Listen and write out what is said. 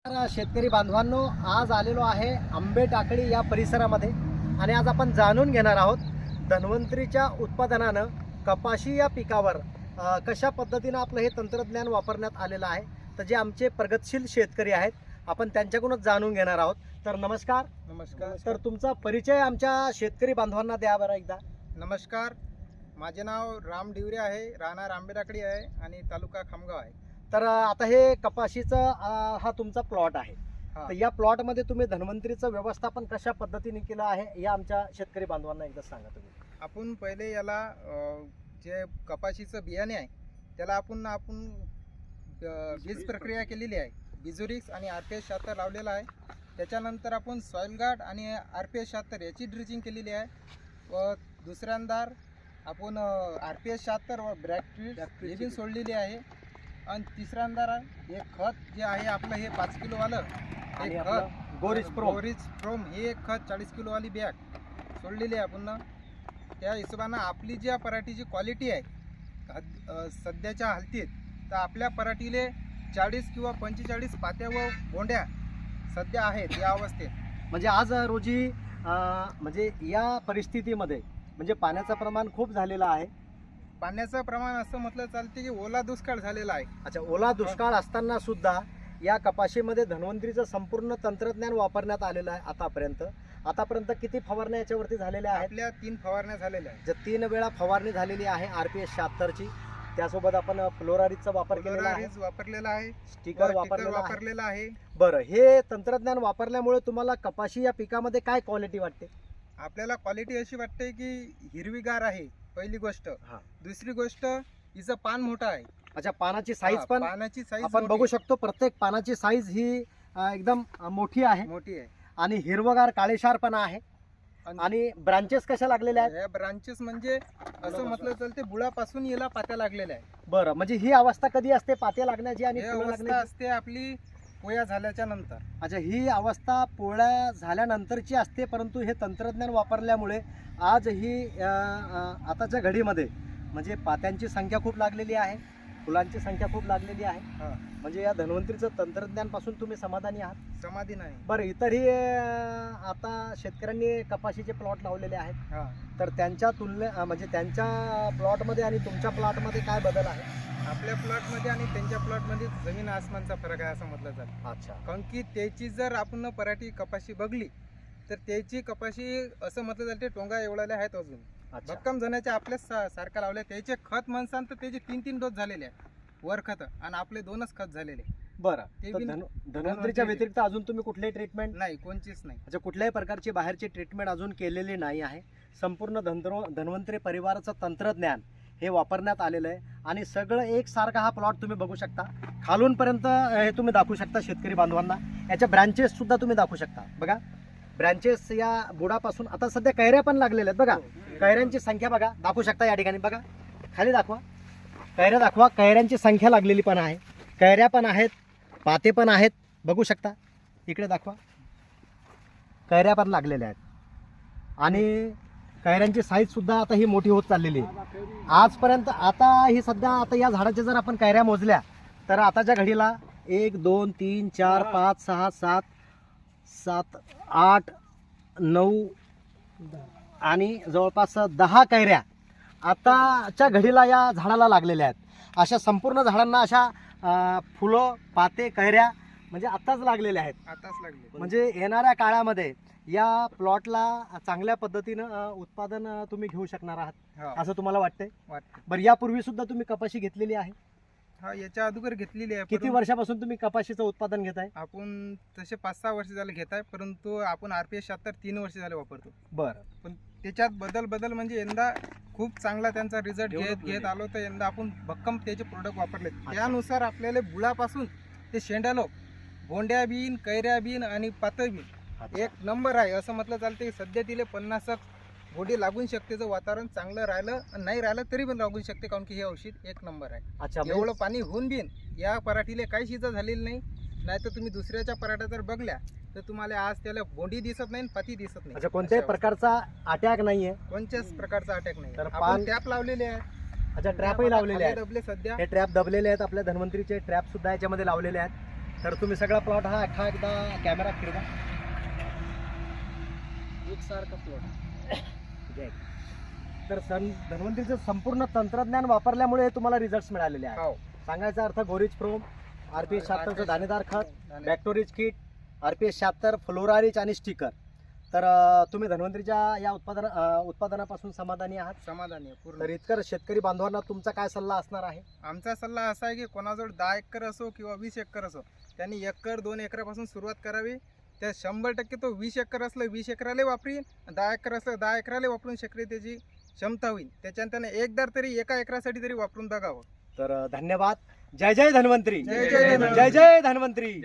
तर शेतकरी बांधवांनो, आज आलेलो आहे आंबे टाकळी या परिसरामध्ये आणि आज आपण जाणून घेणार आहोत धन्वंतरीच्या उत्पादनानं कपाशी या पिकावर कशा पद्धतीनं आपलं हे तंत्रज्ञान वापरण्यात आलेलं आहे। तर जे आमचे प्रगतशील शेतकरी आहेत आपण त्यांच्याकडूनच जाणून घेणार आहोत। तर नमस्कार। नमस्कार। तर तुमचा परिचय आमच्या शेतकरी बांधवांना द्या बरं एकदा। नमस्कार, माझे नाव राम डिवरे आहे, राहणार आंबे टाकळी आहे आणि तालुका खामगाव आहे। तर आता हे कपाशीचा हा तुमचा प्लॉट आहे। हा। तर या प्लॉट मध्ये तुम्ही धन्वंतरीचं व्यवस्थापन कशा पद्धतीने केलं आहे या आमच्या शेतकरी बांधवांना एकदा सांगा तुम्ही। आपण पहिले याला जे कपाशीचं बियाणे आहे त्याला आपण बीज प्रक्रिया केलेली आहे। बिजुरिक्स आणि RPS 76 लावलेला आहे। त्याच्यानंतर आपण सॉइल गार्ड आणि RPS 76 याची ड्रिचिंग केलेली आहे व दुसऱ्यांदा आपण RPS 76 व ब्रॅक्ट्रीट सोडलेली आहे आणि तिसऱ्यांदा हे खत जे आहे आपलं हे 5 किलो वालं हे खत गोरिज प्रोम हे एक खत 40 किलो वाली बॅग सोडलेली आहे आपण। त्या हिशोबानं आपली ज्या पराठीची क्वालिटी आहे सध्याच्या हालतीत तर आपल्या पराठीले 40 किंवा 45 पात्या व बोंड्या सध्या आहेत या अवस्थेत। म्हणजे आज रोजी म्हणजे या परिस्थितीमध्ये म्हणजे पाण्याचं प्रमाण खूप झालेलं आहे। पाण्याचं प्रमाण असं म्हटलं चालते की ओला दुष्काळ झालेला आहे। अच्छा, ओला दुष्काळ असताना सुद्धा या कपाशीमध्ये धन्वंतरीचं संपूर्ण तंत्रज्ञान वापरण्यात आलेलं आहे। आतापर्यंत किती फवारण्या याच्यावरती झालेल्या आहेत? आपल्या 3 फवारण्या झालेल्या आहेत। ज्या 3 वेळा फवारणी झालेली आहे RPS 76 ची। त्यासोबत आपण फ्लोरारीजचा वापर केलेला आहे, वापरलेला आहे, स्टिकर वापरलेला आहे। बरं, हे तंत्रज्ञान वापरल्यामुळे तुम्हाला कपाशी या पिकामध्ये काय क्वालिटी वाटते? आपल्याला क्वालिटी अशी वाटते की हिरवीगार आहे पहिली गोष्ट। दुसरी गोष्ट हिचं पान मोठं आहे। अच्छा, पानाची साईज पण पानाची साईज आपण बघू शकतो, प्रत्येक पानाची साईज ही एकदम मोठी आहे आणि हिरवगार काळेशारपणा आहे। आणि ब्रांचेस कशा लागलेल्या आहेत? या ब्रांचेस म्हणजे असं म्हटलं चालते बुळापासून याला पात्या लागलेल्या आहे। बरं, म्हणजे ही अवस्था कधी असते पात्या लागण्याची आणि फुलं अवस्था लागण्याची? असते आपली पोळ्या झाल्याच्या नंतर। अच्छा, ही अवस्था पोळ्या झाल्यानंतरची असते, परंतु हे तंत्रज्ञान वापरल्यामुळे आज ही आताच्या घडीमध्ये म्हणजे पात्यांची संख्या खूप लागलेली आहे, फुलांची संख्या खूप लागलेली आहे। म्हणजे या धन्वंतरीचं तंत्रज्ञान पासून तुम्ही समाधानी आहात? समाधी नाही। बरं, इतरही आता शेतकऱ्यांनी कपाशीचे प्लॉट लावलेले आहेत, तर त्यांच्या म्हणजे त्यांच्या प्लॉटमध्ये आणि तुमच्या प्लॉटमध्ये काय बदल आहे? आपल्या प्लॉटमध्ये आणि त्यांच्या प्लॉटमध्ये जमीन आसमानचा फरक आहे असं म्हटलं जातं। अच्छा, कारण की त्याची जर आपण पराठी कपाशी बघली तर त्याची कपाशी असं म्हटलं जाते टोंगा एवढ्याला आहेत अजून। भक्कम जणाच्या आपल्याच सारखा लावल्या, त्याचे खत म्हणसान तर त्याचे 3 डोस झालेले आहेत वर खत आणि आपले 2च खत झालेले। बरं, धन्वंतरीच्या व्यतिरिक्त अजून तुम्ही कुठलीही ट्रीटमेंट? नाही, कोणचीच नाही। अच्छा, कुठल्याही प्रकारची बाहेरची ट्रीटमेंट अजून केलेली नाही आहे। संपूर्ण धन्वंतरी परिवाराचं तंत्रज्ञान हे वापरण्यात आलेलं आहे आणि सगळं एकसारखा हा प्लॉट तुम्ही बघू शकता। खालूनपर्यंत हे तुम्ही दाखवू शकता शेतकरी बांधवांना। याच्या ब्रँचेस सुद्धा तुम्ही दाखवू शकता। बघा, ब्रँचेस या बुडापासून आता सध्या कैऱ्या पण लागलेल्या आहेत। बघा, कैऱ्यांची संख्या बघा, दाखवू शकता या ठिकाणी। बघा, खाली दाखवा, कैऱ्या दाखवा, कैऱ्यांची संख्या लागलेली पण आहे, कैऱ्या पण आहेत, पाते पण आहेत, बघू शकता। इकडे दाखवा, कैऱ्या पण लागलेल्या आहेत आणि कैऱ्यांची साईज सुद्धा आता ही मोठी होत चाललेली आहे। आजपर्यंत आता ही सध्या आता या झाडाच्या जर आपण कैऱ्या मोजल्या तर आताच्या घडीला 1 2 3 4 5 6 7 7 8 9 आणि जवळपास 10 कैऱ्या आताच्या घडीला या झाडाला लागलेल्या आहेत। अशा संपूर्ण झाडांना अशा फुलं, पाते, कैऱ्या म्हणजे आताच लागलेल्या आहेत। म्हणजे येणाऱ्या काळामध्ये या प्लॉटला चांगल्या पद्धतीनं उत्पादन तुम्ही घेऊ शकणार आहात असं तुम्हाला वाटतंय? बरं, यापूर्वी सुद्धा तुम्ही कपाशी घेतलेली आहे? हा, याच्या अगोदर घेतलेली आहे। किती वर्षापासून तुम्ही कपाशीचं उत्पादन घेताय? आपण तसे 5-6 वर्ष झाले घेत आहे, परंतु आपण RPS 76 3 वर्ष झाले वापरतो। बरं, पण त्याच्यात बदल म्हणजे यंदा खूप चांगला त्यांचा रिझल्ट घेत आलो, तर यंदा आपण भक्कम त्याचे प्रोडक्ट वापरले। त्यानुसार आपल्याला बुळापासून ते शेंडालो बोंड्या बीन, कैऱ्या बीन आणि पातळ बीन एक नंबर आहे असं म्हटलं चालते। सध्या तिले 50 बोडी लागून शकते, जर वातावरण चांगलं राहिलं नाही राहिलं तरी पण लागू शकते, कारण की हे औषध एक नंबर आहे। अच्छा, एवढं पाणी होऊन बिन या पराठीले काहीच इजा झालेली नाही तर तुम्ही दुसऱ्याच्या पराठ्या जर बघल्या तर तुम्हाला आज त्याला बोंडी दिसत नाही, पाती दिसत नाही। अच्छा, कोणत्याही प्रकारचा अटॅक नाहीये? कोणत्याच प्रकारचा अटॅक नाही। तर आपण टॅप लावलेले आहे। अच्छा, ट्रॅपही लावलेले आहेत। दबले सध्या हे ट्रॅप दबलेले आहेत, आपल्या धन्वंतरीचे ट्रॅप सुद्धा याच्यामध्ये लावलेले आहेत। तर तुम्ही सगळा प्लॉट हा अख्खा एकदा कॅमेरा फिरवा. एकसारखा प्लॉट. तर धन्वंतरीचं संपूर्ण तंत्रज्ञान वापरल्यामुळे तुम्हाला रिझल्ट मिळालेले आहेत. हो. सांगायचा अर्थ गोरिज प्रोम, RPS 76चं दाणेदार खत, दाणे- बॅक्टोरिज किट, RPS 76, फ्लोरारिच आणि स्टिकर. तर तुम्ही धन्वंतरीच्या या उत्पादनापासून समाधानी आहात. समाधानी आहे पूर्ण. तर इतकर शेतकरी बांधवांना तुमचा काय सल्ला असणार आहे? आमचा सल्ला असा आहे की कोणाजवळ 10 एकर असो किंवा 20 एकर असो, त्यांनी 1 एकर 2 एकरापासून सुरुवात करावी. त्या 100% तो 20 एकर असलं 20 एकराला वापरीन, 10 एकर असलं 10 एकराला वापरून शकते, त्याची क्षमता होईल. त्याच्यानं त्याने एकदा तरी एका एकरासाठी तरी वापरून बघावं. तर धन्यवाद. जय जय धन्वंतरी. जय जय धन्वंतरी. जय जय धन्वंतरी.